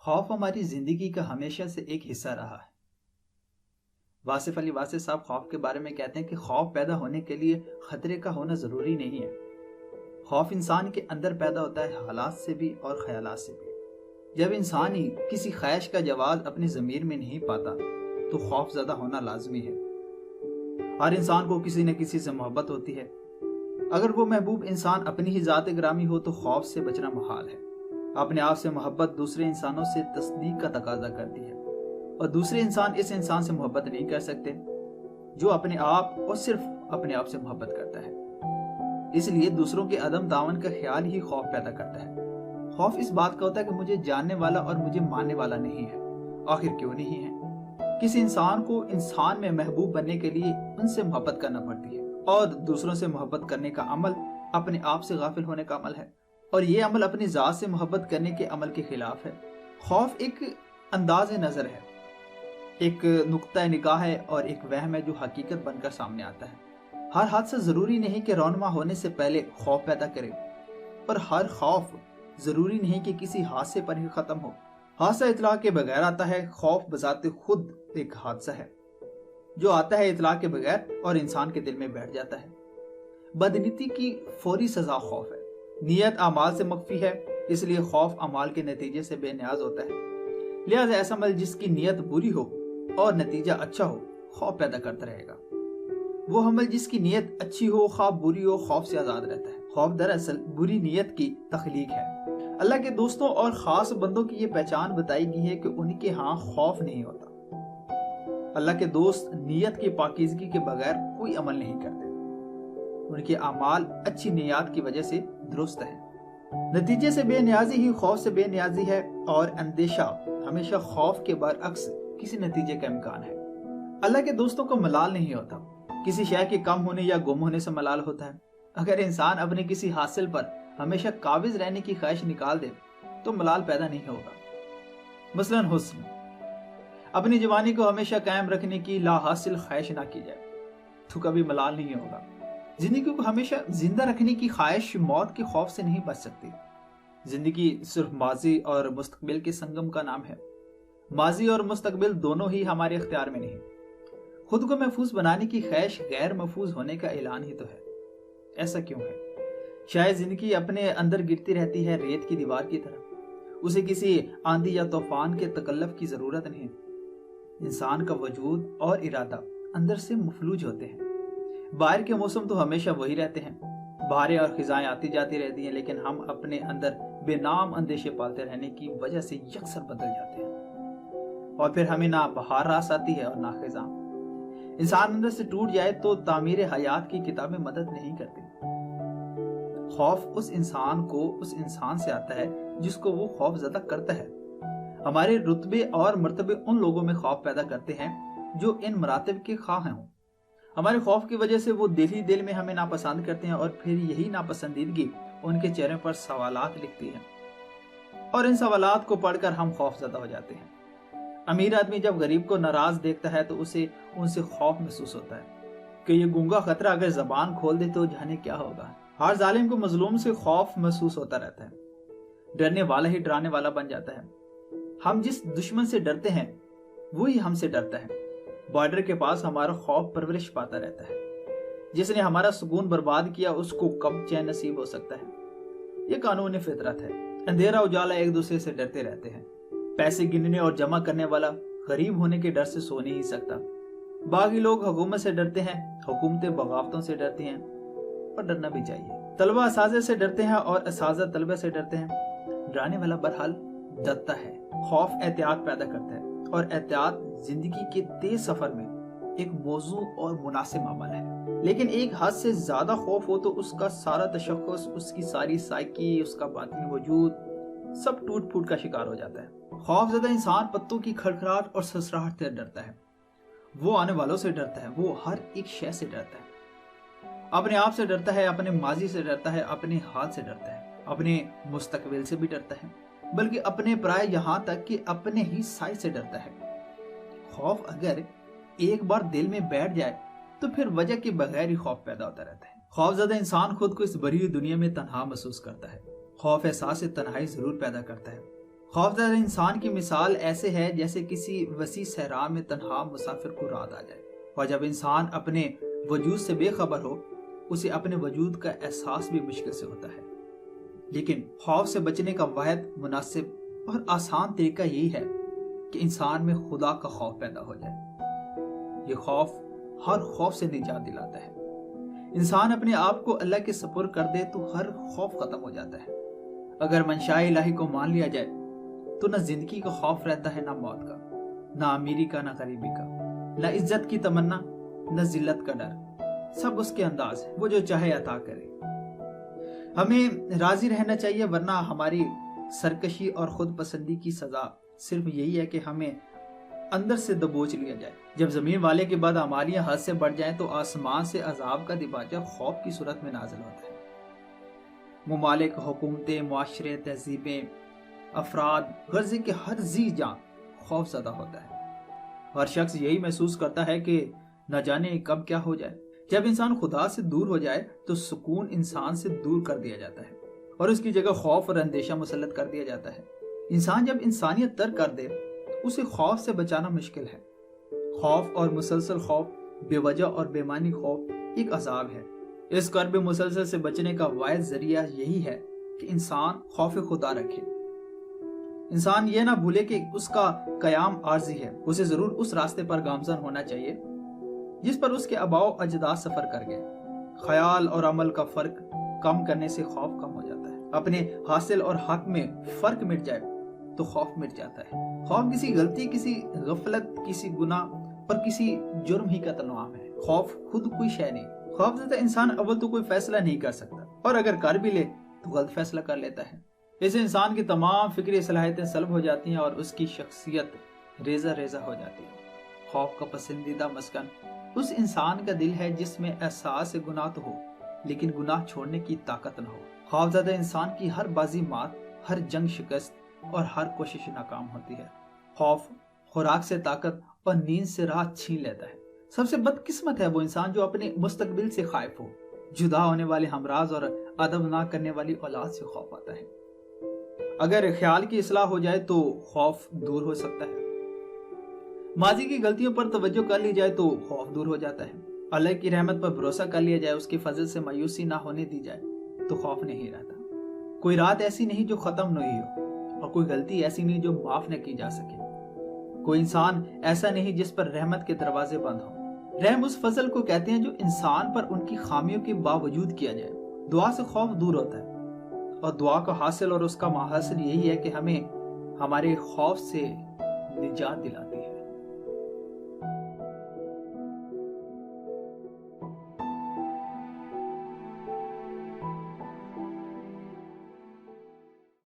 خوف हमारी जिंदगी का हमेशा से एक हिस्सा रहा है। वासिफ अली वासिफ साहब खौफ के बारे में कहते हैं कि खौफ पैदा होने के लिए खतरे का होना जरूरी नहीं है। खौफ इंसान के अंदर पैदा होता है, हालात से भी और ख्यालात से भी। जब इंसान ही किसी ख्वाहिश का जवाब अपनी ज़मीर में नहीं पाता तो खौफ ज़्यादा होना लाजमी है। हर इंसान को किसी न किसी से मोहब्बत होती है। अगर वो महबूब इंसान अपनी ही ज़ात ग्रामी हो तो खौफ से बचना मुहाल है। अपने आप से मोहब्बत दूसरे इंसानों से तस्दीक का तकाजा करती है और दूसरे इंसान इस इंसान से मोहब्बत नहीं कर सकते जो अपने आप और सिर्फ अपने आप से मोहब्बत करता है। इसलिए दूसरों के अदम दामन का ख्याल ही खौफ पैदा करता है। खौफ इस बात का होता है कि मुझे जानने वाला और मुझे मानने वाला नहीं है। आखिर क्यों नहीं है? किसी इंसान को इंसान में महबूब बनने के लिए उनसे मोहब्बत करना पड़ती है और दूसरों से मोहब्बत करने का अमल अपने आप से गाफिल होने का अमल है और ये अमल अपनी ज़ात से मोहब्बत करने के अमल के खिलाफ है। खौफ एक अंदाज नज़र है, एक नुक्ता निगाह है और एक वहम है जो हकीकत बनकर सामने आता है। हर हादसा ज़रूरी नहीं कि रौनमा होने से पहले खौफ पैदा करे और हर खौफ ज़रूरी नहीं कि किसी हादसे पर ही ख़त्म हो। हादसा इतला के बगैर आता है। खौफ बजाते खुद एक हादसा है जो आता है इतला के बगैर और इंसान के दिल में बैठ जाता है। बदनीति की फौरी सजा खौफ है। नियत अमाल से मख्फी है, इसलिए खौफ अमाल के नतीजे से बेनियाज होता है। लिहाजा ऐसा अमल जिसकी नियत बुरी हो और नतीजा अच्छा हो खौफ पैदा करता रहेगा। वो अमल जिसकी नियत अच्छी हो खौफ बुरी हो खौफ से आजाद रहता है। खौफ दरअसल बुरी नियत की तख्लीक है। अल्लाह के दोस्तों और खास बंदों की ये पहचान बताई गई है कि उनके यहाँ खौफ नहीं होता। अल्लाह के दोस्त नियत की पाकीज़गी के बगैर कोई अमल नहीं करते। उनके अमाल अच्छी नियत की वजह से दुरुस्त है। नतीजे से बेनियाजी ही खौफ से बेनियाजी है और अंदेशा हमेशा खौफ के बरअक्स किसी नतीजे का इम्कान है। अल्लाह के दोस्तों को मलाल नहीं होता, किसी शय के कम होने या गुम होने से मलाल होता है। अगर इंसान अपने किसी हासिल पर हमेशा काबिज रहने की ख्वाहिश निकाल दे तो मलाल पैदा नहीं होगा। मसलन हुस्न, अपनी जवानी को हमेशा कायम रखने की लाहासिल ख्वाहिश ना की जाए तो कभी मलाल नहीं होगा। जिंदगी को हमेशा जिंदा रखने की ख्वाहिश मौत के खौफ से नहीं बच सकती। जिंदगी सिर्फ माजी और मुस्तकबिल के संगम का नाम है। माजी और मुस्तकबिल दोनों ही हमारे इख्तियार में नहीं। खुद को महफूज बनाने की ख्वाहिश गैर महफूज होने का ऐलान ही तो है। ऐसा क्यों है? शायद जिंदगी अपने अंदर गिरती रहती है रेत की दीवार की तरह। उसे किसी आंधी या तूफान के तकल्लफ की जरूरत नहीं। इंसान का वजूद और इरादा अंदर से मफलूज होते हैं। बाहर के मौसम तो हमेशा वही रहते हैं, बहारें और खिजाएं आती जाती रहती हैं, लेकिन हम अपने अंदर बेनाम अंदेशे पालते रहने की वजह से यकसर बदल जाते हैं और फिर हमें ना बहार रास आती है और ना खिजा। इंसान अंदर से टूट जाए तो तामीर हयात की किताबें मदद नहीं करती। खौफ उस इंसान को उस इंसान से आता है जिसको वो खौफ ज़्यादा करता है। हमारे रुतबे और मर्तबे उन लोगों में खौफ पैदा करते हैं जो इन मरातब के खा हों। हमारे खौफ की वजह से वो दिल ही दिल में हमें नापसंद करते हैं और फिर यही नापसंदीदगी उनके चेहरे पर सवालात लिखती है और इन सवालात को पढ़कर हम खौफज़दा हो जाते हैं। अमीर आदमी जब गरीब को नाराज देखता है तो उसे उनसे खौफ महसूस होता है कि ये गूंगा खतरा अगर जबान खोल दे तो जाने क्या होगा। हर जालिम को मजलूम से खौफ महसूस होता रहता है। डरने वाला ही डराने वाला बन जाता है। हम जिस दुश्मन से डरते हैं वही हमसे डरता है। बॉर्डर के पास हमारा खौफ परवरिश पाता रहता है। जिसने हमारा सुकून बर्बाद किया उसको कब चैन नसीब हो सकता है? ये कानून फितरत है। अंधेरा उजाला एक दूसरे से डरते रहते हैं। पैसे गिनने और जमा करने वाला गरीब होने के डर से सो नहीं सकता। बाकी लोग हुकूमत से डरते हैं, हुकूमतें बगावतों से डरती हैं और डरना भी चाहिए। तलबा असाज़े से डरते हैं और असाज़ा तलबा से डरते हैं। डराने वाला बहरहाल डरता है। खौफ एहतियात पैदा करता है और एहतियात जिंदगी के तेज सफर में एक मौजू और मुनासिब अमल है। लेकिन एक हद से ज्यादा खौफ हो तो उसका सारा तशख्खुस, उसकी सारी साइकी, उसका बातिनी वजूद सब टूट फूट का शिकार हो जाता है। खौफज़दा इंसान पत्तों की खड़खड़ाहट और ससराहट से डरता है। वो आने वालों से डरता है, वो हर एक शय से डरता है। अपने आप से डरता है, अपने माजी से डरता है, अपने हाल से डरता है, अपने मुस्तकबिल से भी डरता है, बल्कि अपने प्राय यहाँ तक कि अपने ही साइज से डरता है। खौफ अगर एक बार दिल में बैठ जाए तो फिर वजह के बगैर ही खौफ पैदा होता रहता है। खौफज़दा इंसान खुद को इस बड़ी दुनिया में तन्हा महसूस करता है। खौफ एहसास तन्हाई जरूर पैदा करता है। خوف زدہ انسان کی مثال ایسے ہے جیسے کسی وسیع صحرا میں تنہا مسافر کو رات آ جائے، اور جب انسان اپنے وجود سے بے خبر ہو اسے اپنے وجود کا احساس بھی مشکل سے ہوتا ہے۔ لیکن خوف سے بچنے کا واحد مناسب اور آسان طریقہ یہی ہے کہ انسان میں خدا کا خوف پیدا ہو جائے۔ یہ خوف ہر خوف سے نجات دلاتا ہے۔ انسان اپنے آپ کو اللہ کے سپرد کر دے تو ہر خوف ختم ہو جاتا ہے۔ اگر منشاء الہی کو مان لیا جائے تو نہ زندگی کا خوف رہتا ہے، نہ موت کا، نہ امیری کا، نہ غریبی کا، نہ عزت کی تمنا، نہ ذلت کا ڈر۔ سب اس کے انداز ہے، وہ جو چاہے عطا کرے۔ ہمیں راضی رہنا چاہیے، ورنہ ہماری سرکشی اور خود پسندی کی سزا صرف یہی ہے کہ ہمیں اندر سے دبوچ لیا جائے۔ جب زمین والے کے بعد ہماریاں حد سے بڑھ جائیں تو آسمان سے عذاب کا دباچہ خوف کی صورت میں نازل ہوتا ہے۔ ممالک، حکومتیں، معاشرے، تہذیبیں، افراد، غرضے کے ہر ذی جان خوف زدہ ہوتا ہے۔ ہر شخص یہی محسوس کرتا ہے کہ نہ جانے کب کیا ہو جائے۔ جب انسان خدا سے دور ہو جائے تو سکون انسان سے دور کر دیا جاتا ہے اور اس کی جگہ خوف اور اندیشہ مسلط کر دیا جاتا ہے۔ انسان جب انسانیت ترک کر دے اسے خوف سے بچانا مشکل ہے۔ خوف اور مسلسل خوف، بے وجہ اور بے معنی خوف ایک عذاب ہے۔ اس کرب مسلسل سے بچنے کا واحد ذریعہ یہی ہے کہ انسان خوف خدا رکھے۔ انسان یہ نہ بھولے کہ اس کا قیام عارضی ہے، اسے ضرور اس راستے پر گامزن ہونا چاہیے جس پر اس کے آباء و اجداد سفر کر گئے۔ خیال اور عمل کا فرق کم کرنے سے خوف کم ہو جاتا ہے۔ اپنے حاصل اور حق میں فرق مٹ جائے تو خوف مٹ جاتا ہے۔ خوف کسی غلطی، کسی غفلت، کسی گناہ اور کسی جرم ہی کا نام ہے۔ خوف خود کوئی شے نہیں۔ خوف زدہ انسان اول تو کوئی فیصلہ نہیں کر سکتا، اور اگر کر بھی لے تو غلط فیصلہ کر لیتا ہے۔ اس انسان کی تمام فکری صلاحیتیں سلب ہو جاتی ہیں اور اس کی شخصیت ریزہ ریزہ ہو جاتی ہے۔ خوف کا پسندیدہ مسکن اس انسان کا دل ہے جس میں احساس گناہ تو ہو لیکن گناہ چھوڑنے کی طاقت نہ ہو۔ خوف زدہ انسان کی ہر بازی مات، ہر جنگ شکست اور ہر کوشش ناکام ہوتی ہے۔ خوف خوراک سے طاقت اور نیند سے راحت چھین لیتا ہے۔ سب سے بدقسمت ہے وہ انسان جو اپنے مستقبل سے خائف ہو۔ جدا ہونے والے ہمراز اور ادب نہ کرنے والی اولاد سے خوف آتا ہے۔ اگر خیال کی اصلاح ہو جائے تو خوف دور ہو سکتا ہے۔ ماضی کی غلطیوں پر توجہ کر لی جائے تو خوف دور ہو جاتا ہے۔ اللہ کی رحمت پر بھروسہ کر لیا جائے، اس کے فضل سے مایوسی نہ ہونے دی جائے تو خوف نہیں رہتا۔ کوئی رات ایسی نہیں جو ختم نہیں ہو، اور کوئی غلطی ایسی نہیں جو معاف نہ کی جا سکے۔ کوئی انسان ایسا نہیں جس پر رحمت کے دروازے بند ہوں۔ رحم اس فضل کو کہتے ہیں جو انسان پر ان کی خامیوں کے باوجود کیا جائے۔ دعا سے خوف دور ہوتا ہے، اور دعا کا حاصل اور اس کا محاصل یہی ہے کہ ہمیں ہمارے خوف سے نجات دلاتا ہے۔